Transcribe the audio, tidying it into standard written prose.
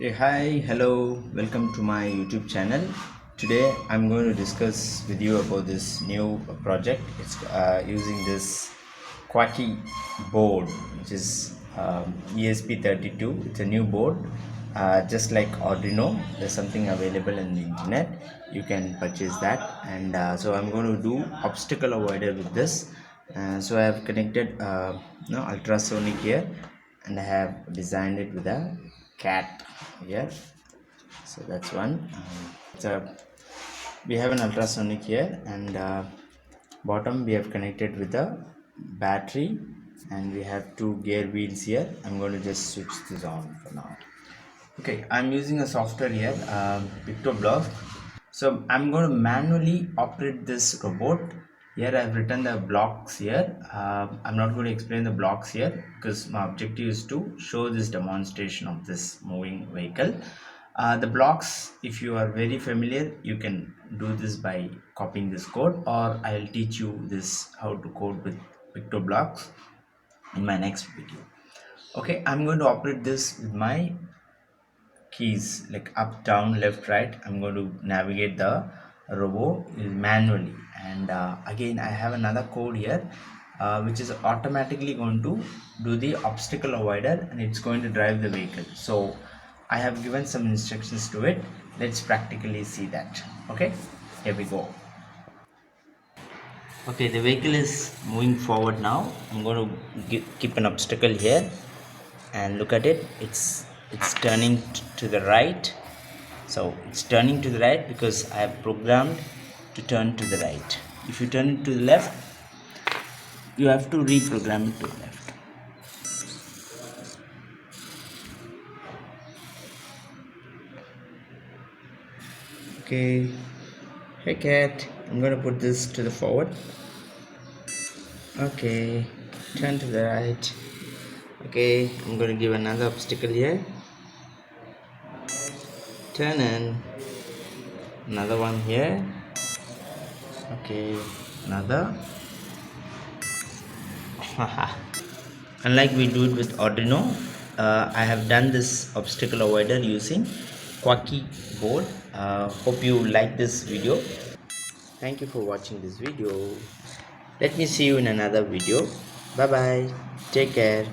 Hey, hi, hello, welcome to my YouTube channel. Today I'm going to discuss with you about this new project. It's using this Quarky board, which is ESP32. It's a new board, just like Arduino. There's something available in the internet. You can purchase that, and so I'm going to do obstacle avoider with this. So I have connected ultrasonic here, and I have designed it with a cat here. So that's one. So we have an ultrasonic here, and bottom we have connected with a battery, and we have two gear wheels here. I'm going to just switch this on for now. Okay, I'm using a software here, PictoBlox. So I'm going to manually operate this robot. Here I've written the blocks here. I'm not going to explain the blocks here because my objective is to show this demonstration of this moving vehicle. The blocks, if you are very familiar, you can do this by copying this code, or I'll teach you this how to code with PictoBlox in my next video. Okay, I'm going to operate this with my keys like up, down, left, right. I'm going to navigate the robo manually, and again I have another code here, which is automatically going to do the obstacle avoider, and it's going to drive the vehicle. So I have given some instructions to it. Let's practically see that. Okay, here we go. Okay, the vehicle is moving forward now. I'm going to keep an obstacle here, and look at it. It's turning to the right. So it's turning to the right because I have programmed to turn to the right. If you turn it to the left, you have to reprogram it to the left. Okay, hey cat, I'm gonna put this to the forward. Okay, turn to the right. Okay, I'm gonna give another obstacle here. Turn in. Another one here. Okay, another. Unlike we do it with Arduino, I have done this obstacle avoider using Quarky board. Hope you like this video. Thank you for watching this video. Let me see you in another video. Bye bye. Take care.